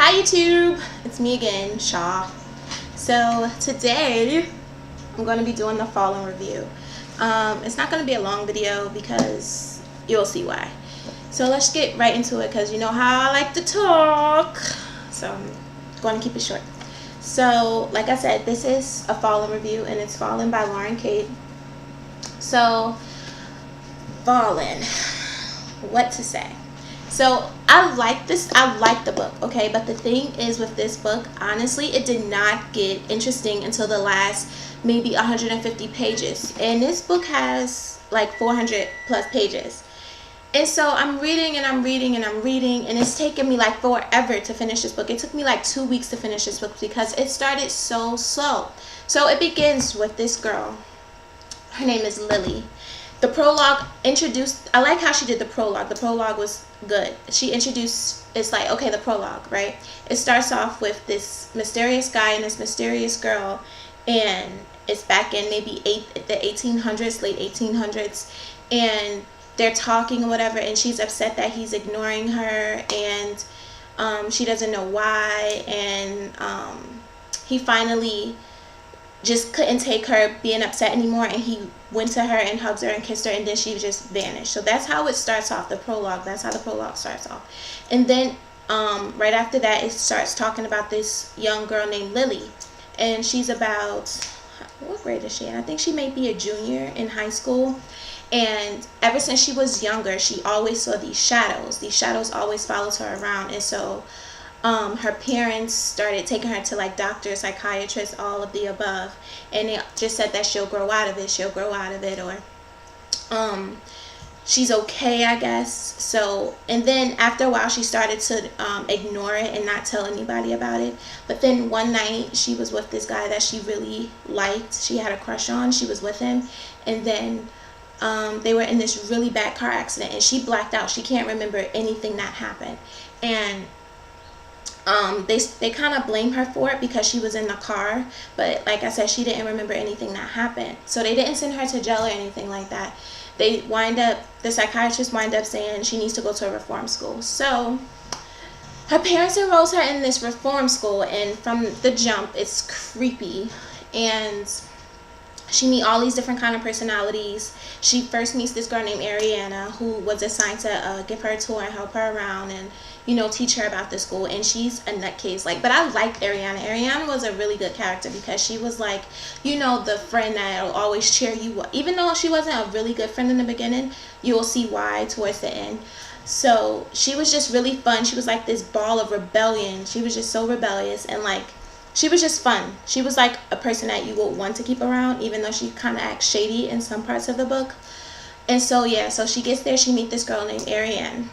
Hi YouTube, it's me again, Shaw. So today I'm going to be doing the Fallen review. It's not going to be a long video because you'll see why. So let's get right into it because you know how I like to talk. So I'm going to keep it short. So like I said, this is a Fallen review and it's Fallen by Lauren Kate. So Fallen, what to say? So I like the book, okay, but the thing is with this book, honestly, it did not get interesting until the last maybe 150 pages, and this book has like 400 plus pages. And so I'm reading and I'm reading and I'm reading, and it's taken me like forever to finish this book. It took me like 2 weeks to finish this book because it started so slow. So it begins with this girl. Her name is Lily. The prologue introduced, I like how she did the prologue. The prologue was good. She introduced, it's like, okay, the prologue, right? It starts off with this mysterious guy and this mysterious girl, and it's back in maybe the 1800s, late 1800s, and they're talking or whatever, and she's upset that he's ignoring her, and she doesn't know why, and he finally just couldn't take her being upset anymore, and he went to her and hugged her and kissed her, and then she just vanished. So that's how it starts off, the prologue. That's how the prologue starts off. And then right after that, it starts talking about this young girl named Lily, and she's about, what grade is she in? I think she may be a junior in high school. And ever since she was younger, she always saw these shadows. These shadows always followed her around, and so her parents started taking her to like doctors, psychiatrists, all of the above, and they just said that she'll grow out of it, or she's okay, I guess. So, and then after a while she started to ignore it and not tell anybody about it. But then one night she was with this guy that she really liked, she had a crush on, she was with him, and then they were in this really bad car accident, and she blacked out. She can't remember anything that happened, and they kind of blame her for it because she was in the car, but like I said, she didn't remember anything that happened. So they didn't send her to jail or anything like that. The psychiatrist wind up saying she needs to go to a reform school. So her parents enrolls her in this reform school, and from the jump, it's creepy, and she meets all these different kind of personalities. She first meets this girl named Ariana, who was assigned to give her a tour and help her around and, you know, teach her about the school. And she's a nutcase. Like, but I liked Ariana. Ariana was a really good character because she was like, you know, the friend that'll always cheer you up. Even though she wasn't a really good friend in the beginning, you'll see why towards the end. So she was just really fun. She was like this ball of rebellion. She was just so rebellious, and like, she was just fun. She was like a person that you would want to keep around, even though she kind of acts shady in some parts of the book. And so yeah, so she gets there, she meets this girl named Ariane.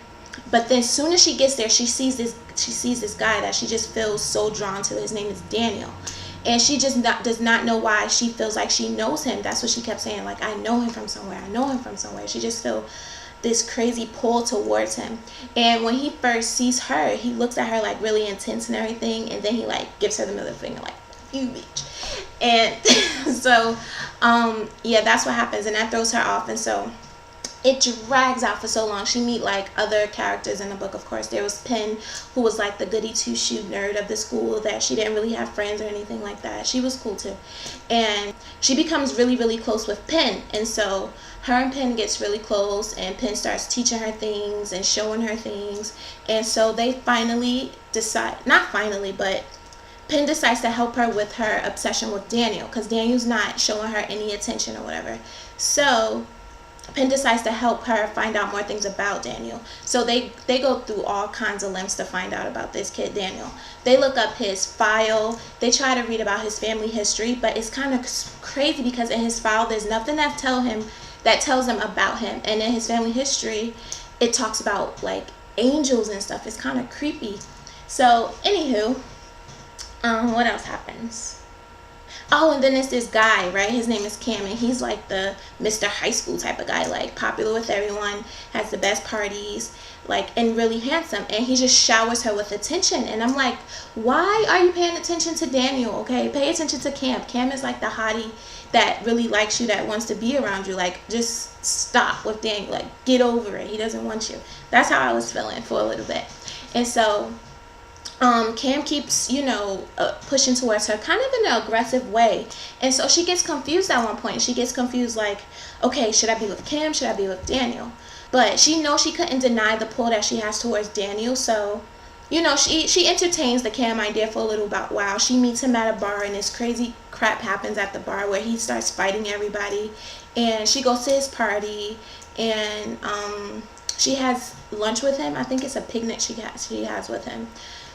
But then as soon as she gets there, she sees this guy that she just feels so drawn to. His name is Daniel. And she just does not know why she feels like she knows him. That's what she kept saying, like, I know him from somewhere. I know him from somewhere. She just feels this crazy pull towards him. And when he first sees her, he looks at her like really intense and everything, and then he like gives her the middle finger, like, you bitch. And so yeah, that's what happens, and that throws her off. And so it drags out for so long. She meet like other characters in the book. Of course, there was Penn, who was like the goody two-shoe nerd of the school, that she didn't really have friends or anything like that. She was cool too, and she becomes really, really close with Penn. And so her and Penn gets really close, and Penn starts teaching her things and showing her things. And so they finally decide, not finally, but Penn decides to help her with her obsession with Daniel, because Daniel's not showing her any attention or whatever. So Penn decides to help her find out more things about Daniel. So they go through all kinds of lengths to find out about this kid, Daniel. They look up his file. They try to read about his family history, but it's kind of crazy because in his file, there's nothing that tells them about him. And in his family history, it talks about like angels and stuff. It's kind of creepy. So anywho, what else happens? Oh, and then there's this guy, right? His name is Cam, and he's like the Mr. High School type of guy, like popular with everyone, has the best parties, like, and really handsome. And he just showers her with attention. And I'm like, why are you paying attention to Daniel? Okay, pay attention to Cam. Cam is like the hottie that really likes you, that wants to be around you. Like, just stop with Daniel. Like, get over it. He doesn't want you. That's how I was feeling for a little bit. And so Cam keeps, pushing towards her kind of in an aggressive way. And so she gets confused at one point. She gets confused like, okay, should I be with Cam? Should I be with Daniel? But she knows she couldn't deny the pull that she has towards Daniel. So, she entertains the Cam idea for a little while. She meets him at a bar and this crazy crap happens at the bar where he starts fighting everybody. And she goes to his party and she has lunch with him. I think it's a picnic she has with him.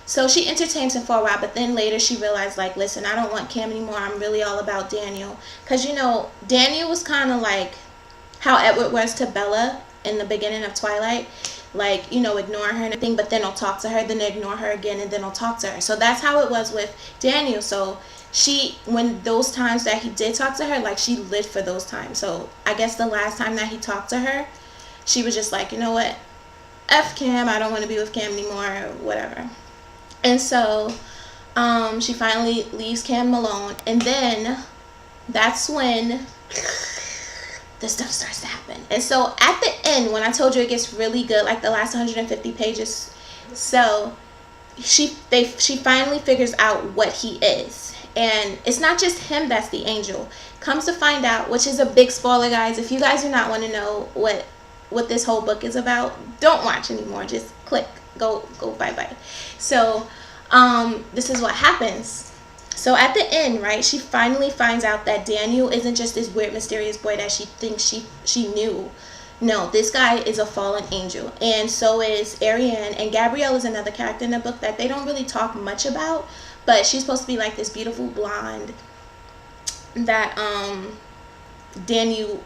So she entertains him for a while, but then later she realized, like, listen, I don't want Cam anymore. I'm really all about Daniel. Because, Daniel was kind of like how Edward was to Bella in the beginning of Twilight. Like, ignoring her and everything, but then he'll talk to her, then ignore her again, and then he'll talk to her. So that's how it was with Daniel. So when those times that he did talk to her, like, she lived for those times. So I guess the last time that he talked to her, she was just like, you know what? F Cam, I don't want to be with Cam anymore, or whatever. And so she finally leaves Cam alone. And then that's when the stuff starts to happen. And so at the end, when I told you it gets really good, like the last 150 pages, so she finally figures out what he is. And it's not just him that's the angel. Comes to find out, which is a big spoiler, guys. If you guys do not want to know what this whole book is about, don't watch anymore. Just click. Go bye-bye. So this is what happens. So at the end, right, she finally finds out that Daniel isn't just this weird mysterious boy that she thinks she knew. No, this guy is a fallen angel, and so is Ariane. And Gabrielle is another character in the book that they don't really talk much about, but she's supposed to be like this beautiful blonde that Daniel,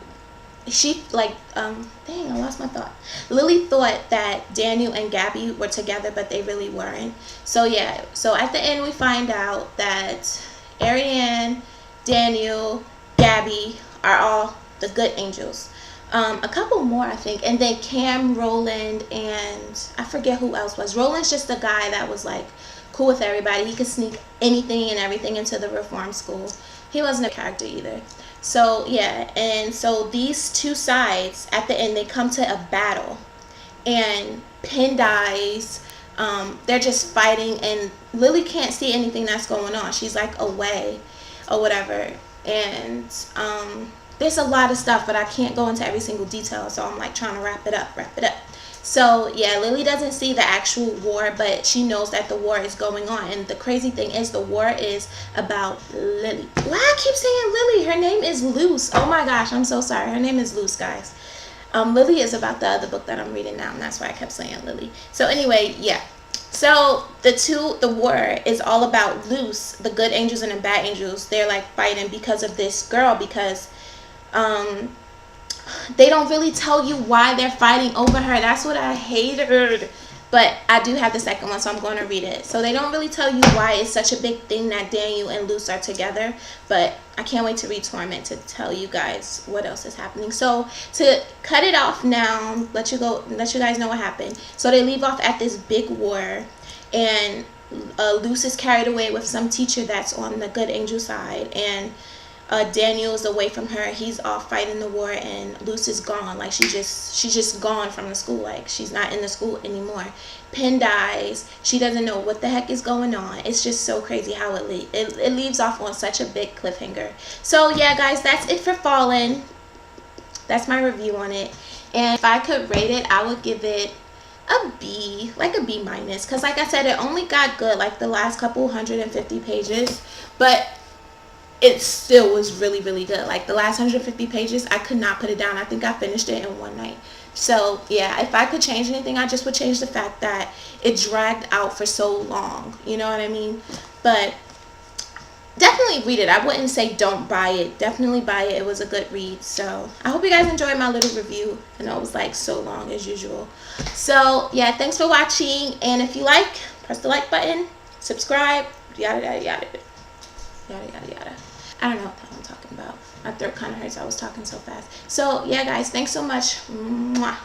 she like dang, I lost my thought. Lily thought that Daniel and Gabby were together, but they really weren't. So yeah, so at the end we find out that Ariane, Daniel, Gabby are all the good angels. A couple more, I think, and then Cam, Roland, and I forget who else was. Roland's just the guy that was like cool with everybody. He could sneak anything and everything into the reform school. He wasn't a character either. So yeah, and so these two sides at the end, they come to a battle, and Pin dies. They're just fighting, and Lily can't see anything that's going on. She's like away or whatever, and there's a lot of stuff, but I can't go into every single detail, so I'm like trying to wrap it up. So yeah, Lily doesn't see the actual war, but she knows that the war is going on. And the crazy thing is, the war is about Lily. Why I keep saying Lily? Her name is Luce. Oh my gosh, I'm so sorry. Her name is Luce, guys. Lily is about the other book that I'm reading now, and that's why I kept saying Lily. So anyway, yeah. So the war is all about Luce, the good angels and the bad angels. They're like fighting because of this girl, because they don't really tell you why they're fighting over her. That's what I hated. But I do have the second one, so I'm going to read it. So they don't really tell you why it's such a big thing that Daniel and Luce are together. But I can't wait to read Torment to tell you guys what else is happening. So to cut it off now, let you guys know what happened. So they leave off at this big war, and Luce is carried away with some teacher that's on the good angel side, and Daniel is away from her. He's off fighting the war, and Luce is gone. Like she's just gone from the school. Like she's not in the school anymore. Pin dies. She doesn't know what the heck is going on. It's just so crazy how it leaves off on such a big cliffhanger. So yeah, guys, that's it for Fallen. That's my review on it. And if I could rate it, I would give it a B, like a B minus, because like I said, it only got good like the last couple 150 pages, but it still was really, really good. Like the last 150 pages, I could not put it down. I think I finished it in one night. So yeah, if I could change anything, I just would change the fact that it dragged out for so long. You know what I mean? But definitely read it. I wouldn't say don't buy it. Definitely buy it. It was a good read. So I hope you guys enjoyed my little review. I know it was like so long as usual. So yeah, thanks for watching. And if you like, press the like button, subscribe, yada yada yada yada yada yada. I don't know what the hell I'm talking about. My throat kind of hurts. I was talking so fast. So yeah, guys, thanks so much. Mwah.